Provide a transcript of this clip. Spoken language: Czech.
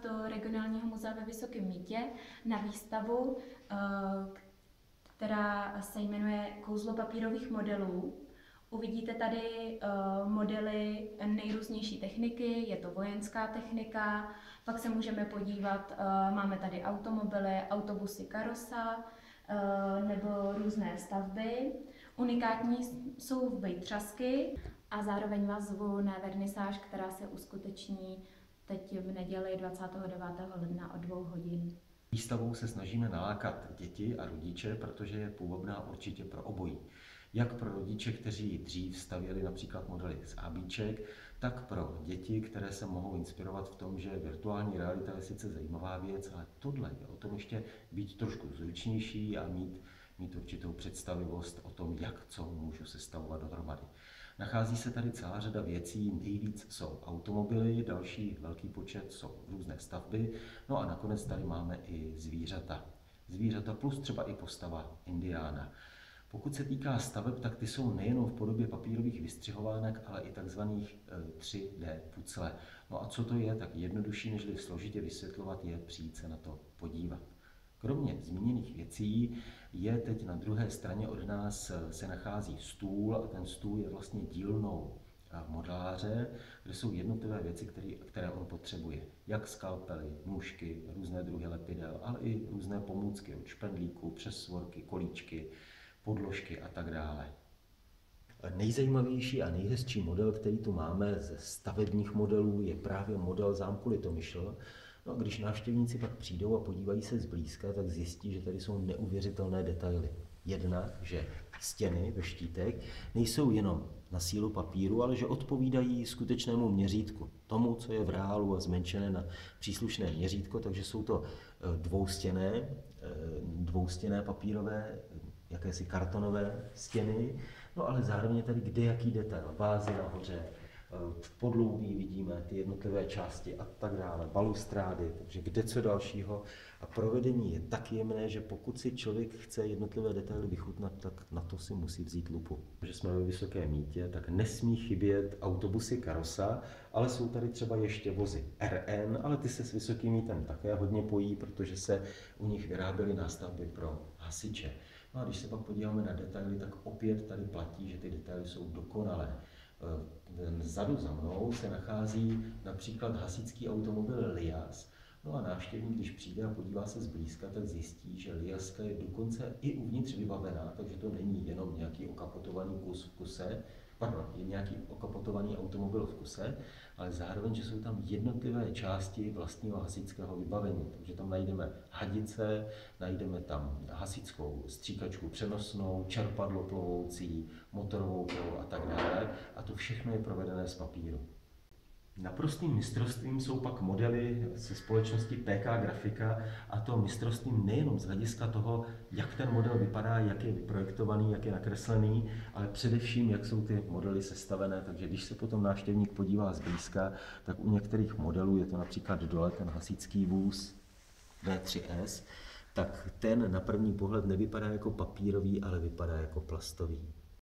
do Regionálního muzea ve Vysokém Mýtě na výstavu, která se jmenuje Kouzlo papírových modelů. Uvidíte tady modely nejrůznější techniky, je to vojenská technika, pak se můžeme podívat, máme tady automobily, autobusy Karosa nebo různé stavby. Unikátní jsou vejtřasky a zároveň vás zvu na vernisáž, která se uskuteční teď v neděli 29. ledna od 2 hodin. Výstavou se snažíme nalákat děti a rodiče, protože je půvabná určitě pro obojí. Jak pro rodiče, kteří dřív stavěli například modely z ABček, tak pro děti, které se mohou inspirovat v tom, že virtuální realita je sice zajímavá věc, ale tohle je o tom ještě být trošku zručnější a mít určitou představivost o tom, jak co můžu sestavovat dohromady. Nachází se tady celá řada věcí, nejvíc jsou automobily, další velký počet jsou různé stavby, no a nakonec tady máme i zvířata. Zvířata plus třeba i postava indiána. Pokud se týká staveb, tak ty jsou nejenom v podobě papírových vystřihovánek, ale i takzvaných 3D pucle. No a co to je, tak jednodušší, nežli složitě vysvětlovat, je přijít se na to podívat. Kromě zmíněných věcí je teď na druhé straně od nás se nachází stůl a ten stůl je vlastně dílnou modeláře, kde jsou jednotlivé věci, které on potřebuje. Jak skalpely, nůžky, různé druhy lepidel, ale i různé pomůcky od špendlíku přes svorky, kolíčky, podložky a tak dále. Nejzajímavější a nejhezčí model, který tu máme ze stavebních modelů, je právě model zámku Litomyšl. No a když návštěvníci pak přijdou a podívají se zblízka, tak zjistí, že tady jsou neuvěřitelné detaily. Jednak, že stěny ve štítech nejsou jenom na sílu papíru, ale že odpovídají skutečnému měřítku, tomu, co je v reálu a zmenšené na příslušné měřítko, takže jsou to dvoustěnné papírové, jakési kartonové stěny, no ale zároveň tady kdejaký detail, vázy nahoře, v podloubí vidíme ty jednotlivé části a tak dále, balustrády, takže kde co dalšího. A provedení je tak jemné, že pokud si člověk chce jednotlivé detaily vychutnat, tak na to si musí vzít lupu. Že jsme ve Vysokém Mýtě, tak nesmí chybět autobusy Karosa, ale jsou tady třeba ještě vozy RN, ale ty se s Vysokým Mýtem také hodně pojí, protože se u nich vyráběly nástavby pro hasiče. No a když se pak podíváme na detaily, tak opět tady platí, že ty detaily jsou dokonalé. Vzadu za mnou se nachází například hasičský automobil Lias. No a návštěvník, když přijde a podívá se zblízka, tak zjistí, že Liaska je dokonce i uvnitř vybavená, takže to není jenom nějaký okapotovaný je nějaký okapotovaný automobil v kuse, ale zároveň, že jsou tam jednotlivé části vlastního hasičského vybavení. Takže tam najdeme hadice, najdeme tam hasičskou stříkačku přenosnou, čerpadlo plovoucí, motorovou pilu a tak dále. A to všechno je provedené z papíru. Naprostým mistrovstvím jsou pak modely ze společnosti PK Grafika, a to mistrovstvím nejenom z hlediska toho, jak ten model vypadá, jak je vyprojektovaný, jak je nakreslený, ale především, jak jsou ty modely sestavené. Takže když se potom návštěvník podívá zblízka, tak u některých modelů, je to například dole ten hasičský vůz V3S, tak ten na první pohled nevypadá jako papírový, ale vypadá jako plastový.